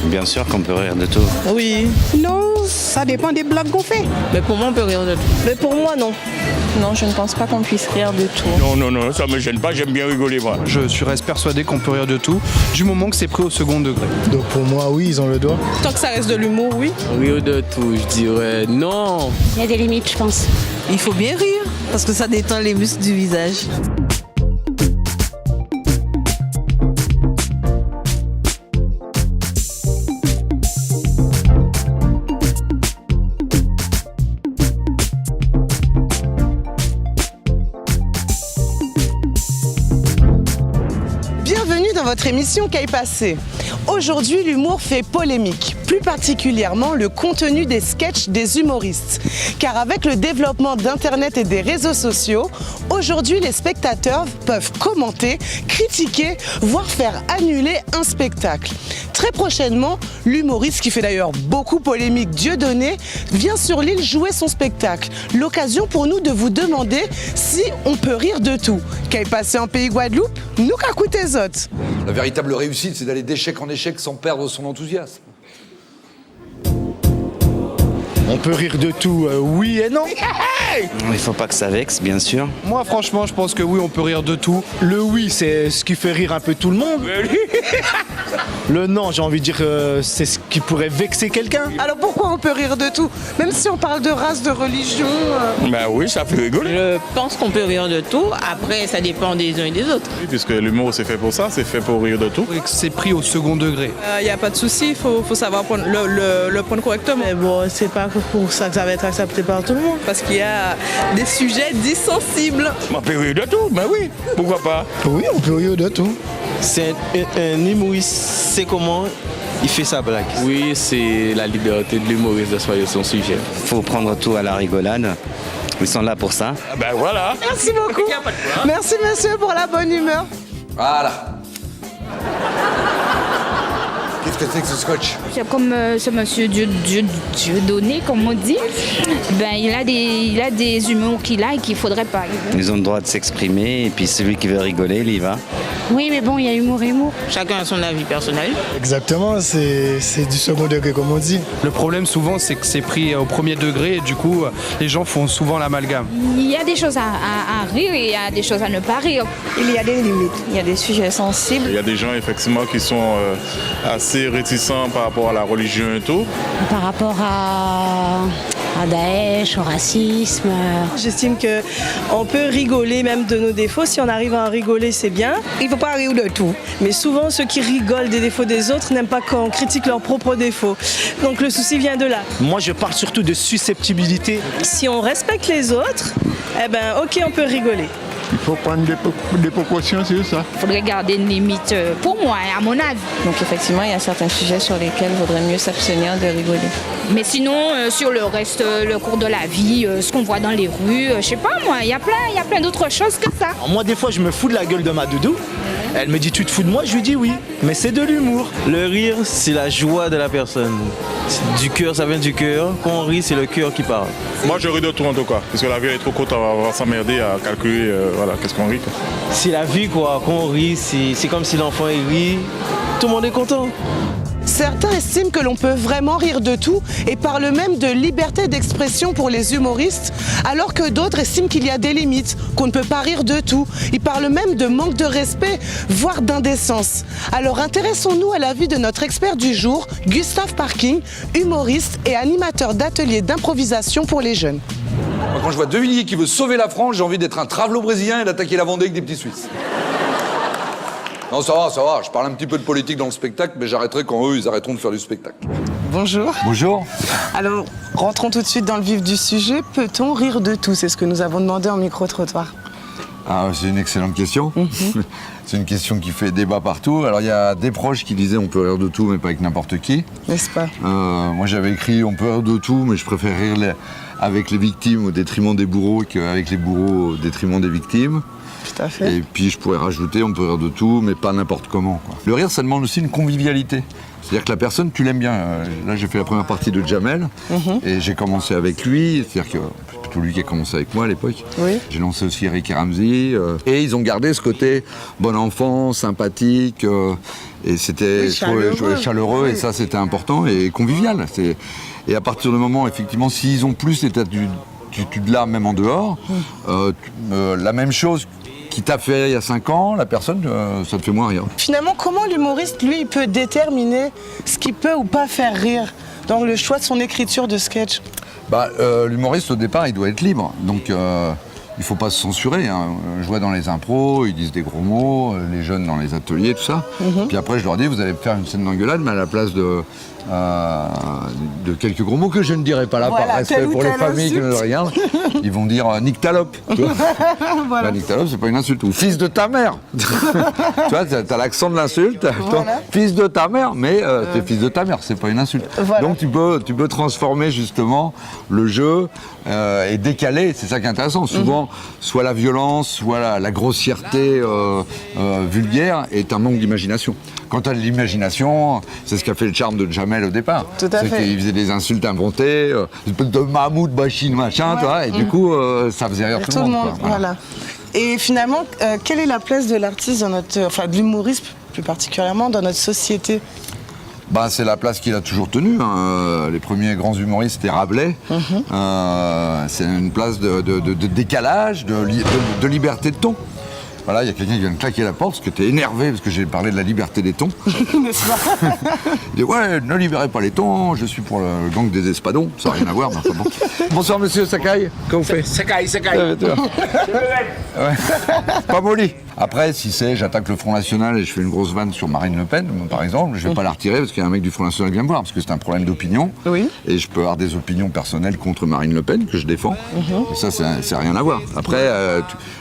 Bien sûr qu'on peut rire de tout. Oui. Non, ça dépend des blagues qu'on fait. Mais pour moi, on peut rire de tout. Mais pour moi, non. Non, je ne pense pas qu'on puisse rire de tout. Non, ça me gêne pas, j'aime bien rigoler moi. Je reste persuadé qu'on peut rire de tout, du moment que c'est pris au second degré. Donc pour moi, oui, ils ont le droit. Tant que ça reste de l'humour, oui. Rire de tout, je dirais non. Il y a des limites, je pense. Il faut bien rire, parce que ça détend les muscles du visage. Bienvenue dans votre émission Qu'est passé. Aujourd'hui, l'humour fait polémique, plus particulièrement le contenu des sketchs des humoristes. Car avec le développement d'Internet et des réseaux sociaux, aujourd'hui les spectateurs peuvent commenter, critiquer, voire faire annuler un spectacle. Très prochainement, l'humoriste qui fait d'ailleurs beaucoup polémique, Dieudonné, vient sur l'île jouer son spectacle. L'occasion pour nous de vous demander si on peut rire de tout. Qu'est passé en pays Guadeloupe, nous qu'à coûter les autres. La véritable réussite, c'est d'aller d'échec en échec sans perdre son enthousiasme. On peut rire de tout, oui et non. Il faut pas que ça vexe, bien sûr. Moi, franchement, je pense que oui, on peut rire de tout. Le oui, c'est ce qui fait rire un peu tout le monde. Le non, j'ai envie de dire, c'est ce qui pourrait vexer quelqu'un. Alors pourquoi on peut rire de tout? Même si on parle de race, de religion. Ben oui, ça fait rigoler. Je pense qu'on peut rire de tout. Après, ça dépend des uns et des autres. Oui, puisque l'humour c'est fait pour ça, c'est fait pour rire de tout. Et que c'est pris au second degré. Il n'y a pas de souci, il faut savoir prendre le prendre correctement. Mais bon, c'est pas pour ça que ça va être accepté par tout le monde. Parce qu'il y a des sujets dits sensibles. On peut rire de tout, ben oui, pourquoi pas. Oui, on peut rire de tout. C'est un humoriste, c'est comment il fait sa blague. Oui, c'est la liberté de l'humoriste de choisir son sujet. Faut prendre tout à la rigolade. Ils sont là pour ça. Ben voilà. Merci beaucoup. Merci monsieur pour la bonne humeur. Voilà. Qu'est-ce que c'est que ce scotch? C'est comme ce monsieur Dieudonné, comme on dit. Ben, il a des humours qu'il a et qu'il ne faudrait pas. Ils ont le droit de s'exprimer et puis celui qui veut rigoler, il y va. Oui, mais bon, il y a humour et humour. Chacun a son avis personnel. Exactement, c'est du second degré, comme on dit. Le problème, souvent, c'est que c'est pris au premier degré et du coup, les gens font souvent l'amalgame. Il y a des choses à rire et il y a des choses à ne pas rire. Il y a des limites. Il y a des sujets sensibles. Il y a des gens effectivement qui sont assez réticents par rapport à la religion et tout. Par rapport à Daesh, au racisme. J'estime qu'on peut rigoler même de nos défauts. Si on arrive à en rigoler, c'est bien. Il ne faut pas rire de tout. Mais souvent, ceux qui rigolent des défauts des autres n'aiment pas qu'on critique leurs propres défauts. Donc le souci vient de là. Moi, je parle surtout de susceptibilité. Si on respecte les autres, eh ben, ok, on peut rigoler. Il faut prendre des précautions sur ça. Il faudrait garder une limite pour moi, à mon avis. Donc effectivement, il y a certains sujets sur lesquels il vaudrait mieux s'abstenir de rigoler. Mais sinon, sur le reste, le cours de la vie, ce qu'on voit dans les rues, je sais pas moi, il y a plein d'autres choses que ça. Moi, des fois, je me fous de la gueule de ma doudou. Elle me dit, tu te fous de moi? Je lui dis oui. Mais c'est de l'humour. Le rire, c'est la joie de la personne. Du cœur, ça vient du cœur. Quand on rit, c'est le cœur qui parle. Moi je ris de tout en tout cas, parce que la vie elle est trop courte, on va s'emmerder à calculer, voilà, qu'est-ce qu'on rit quoi. C'est la vie quoi, quand on rit, c'est comme si l'enfant il rit, tout le monde est content. Certains estiment que l'on peut vraiment rire de tout et parlent même de liberté d'expression pour les humoristes, alors que d'autres estiment qu'il y a des limites, qu'on ne peut pas rire de tout. Ils parlent même de manque de respect, voire d'indécence. Alors intéressons-nous à l'avis de notre expert du jour, Gustave Parking, humoriste et animateur d'ateliers d'improvisation pour les jeunes. Moi, quand je vois De Villiers qui veut sauver la France, j'ai envie d'être un travelo brésilien et d'attaquer la Vendée avec des petits Suisses. Non, ça va, je parle un petit peu de politique dans le spectacle, mais j'arrêterai quand eux, ils arrêteront de faire du spectacle. Bonjour. Bonjour. Alors, rentrons tout de suite dans le vif du sujet. Peut-on rire de tout? C'est ce que nous avons demandé en micro-trottoir. Ah, c'est une excellente question. C'est une question qui fait débat partout. Alors, il y a des proches qui disaient on peut rire de tout, mais pas avec n'importe qui. N'est-ce pas? Moi, j'avais écrit on peut rire de tout, mais je préfère rire avec les victimes au détriment des bourreaux qu'avec les bourreaux au détriment des victimes. Tout à fait. Et puis, je pourrais rajouter on peut rire de tout, mais pas n'importe comment, quoi. Le rire, ça demande aussi une convivialité. C'est-à-dire que la personne, tu l'aimes bien. Là, j'ai fait la première partie de Jamel, et j'ai commencé avec lui. C'est-à-dire que surtout lui qui a commencé avec moi à l'époque. Oui. J'ai lancé aussi Eric et Ramsey. Et ils ont gardé ce côté bon enfant, sympathique. Et c'était chaleureux. Et ça, c'était important et convivial. Et à partir du moment, effectivement, s'ils ont plus cette attitude-là, même en dehors, la même chose qui t'a fait il y a 5 ans, la personne, ça te fait moins rire. Finalement, comment l'humoriste, lui, il peut déterminer ce qui peut ou pas faire rire dans le choix de son écriture de sketch? L'humoriste, au départ, il doit être libre. Donc, il ne faut pas se censurer. Hein. Je vois dans les impros, ils disent des gros mots, les jeunes dans les ateliers, tout ça. Puis après, je leur dis, vous allez faire une scène d'engueulade, mais à la place de quelques gros mots que je ne dirai pas là, par respect pour les familles qui me regardent, ils vont dire nique ta lope. Voilà. Nique ta lope, c'est pas une insulte. Ou fils de ta mère. Tu vois, t'as l'accent de l'insulte. Voilà. Fils de ta mère, mais t'es fils de ta mère, c'est pas une insulte. Voilà. Donc tu peux transformer justement le jeu et décaler, c'est ça qui est intéressant. Souvent, soit la violence, soit la grossièreté vulgaire est un manque d'imagination. Quant à l'imagination, c'est ce qui a fait le charme de Jamel au départ. Tout à fait. C'est qu'il faisait des insultes inventées, de Mahmoud, Bachine, machin, tu vois, et du coup, ça faisait rire tout le monde. Quoi. Voilà. Et finalement, quelle est la place de l'artiste dans de l'humoriste plus particulièrement dans notre société? C'est la place qu'il a toujours tenue. Hein. Les premiers grands humoristes, c'était Rabelais. C'est une place de décalage, de liberté de ton. Voilà, il y a quelqu'un qui vient de claquer la porte parce que t'es énervé parce que j'ai parlé de la liberté des tons. N'est-ce pas? Il dit ouais, ne libérez pas les tons, je suis pour le gang des espadons. Ça n'a rien à voir, mais enfin bon. Bonsoir monsieur Sakai, comment vous faites? Sakai. Ouais. Pas molli. Après, si j'attaque le Front National et je fais une grosse vanne sur Marine Le Pen, par exemple, je vais pas la retirer parce qu'il y a un mec du Front National qui vient me voir, parce que c'est un problème d'opinion. Oui. Et je peux avoir des opinions personnelles contre Marine Le Pen que je défends. Et ça, c'est rien à voir.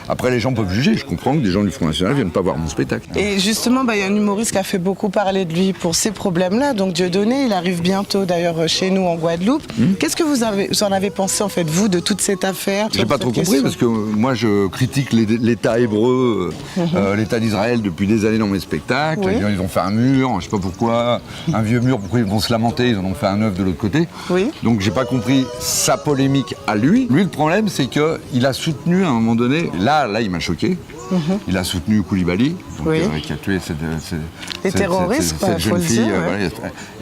Après, les gens peuvent juger. Je comprends que des gens du Front National viennent pas voir mon spectacle. Et justement, il y a un humoriste qui a fait beaucoup parler de lui pour ces problèmes-là. Donc Dieudonné, il arrive bientôt d'ailleurs chez nous en Guadeloupe. Qu'est-ce que vous en avez pensé en fait, vous, de toute cette affaire? J'ai pas trop compris parce que moi je critique l'État hébreu, l'État d'Israël depuis des années dans mes spectacles. Oui. Ils ont fait un mur, je sais pas pourquoi, un vieux mur, pourquoi ils vont se lamenter, ils en ont fait un neuf de l'autre côté. Oui. Donc j'ai pas compris sa polémique à lui. Lui, le problème, c'est qu'il a soutenu à un moment donné, là il m'a choqué. Il a soutenu Koulibaly, donc, qui a tué cette jeune fille. Voilà.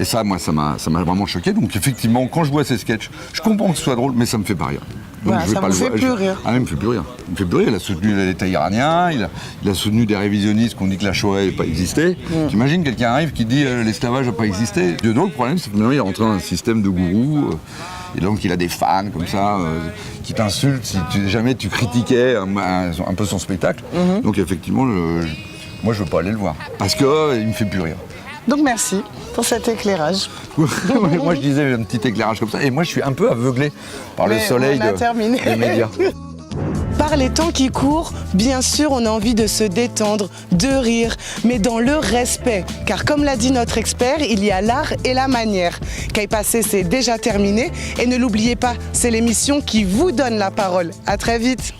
Et ça, moi, ça m'a vraiment choqué. Donc effectivement, quand je vois ces sketchs, je comprends que ce soit drôle, mais ça me fait pas rire. Donc, voilà, ça me fait plus rire. Ah, il me fait plus rire. Il me fait plus rire. Il a soutenu l'État iranien, il a soutenu des révisionnistes qui ont dit que la Shoah n'avait pas existé. T'imagines quelqu'un arrive qui dit l'esclavage n'a pas existé. Dieudonné, le problème, c'est que maintenant il est rentré dans un système de gourou. Et donc il a des fans comme ça qui t'insultent si jamais tu critiquais un peu son spectacle. Donc effectivement, moi je veux pas aller le voir parce qu'il me fait plus rire. Donc merci pour cet éclairage. Moi je disais un petit éclairage comme ça et moi je suis un peu aveuglé par le soleil des médias. Par les temps qui courent, bien sûr, on a envie de se détendre, de rire, mais dans le respect. Car comme l'a dit notre expert, il y a l'art et la manière. Qu'à y passer, c'est déjà terminé. Et ne l'oubliez pas, c'est l'émission qui vous donne la parole. À très vite.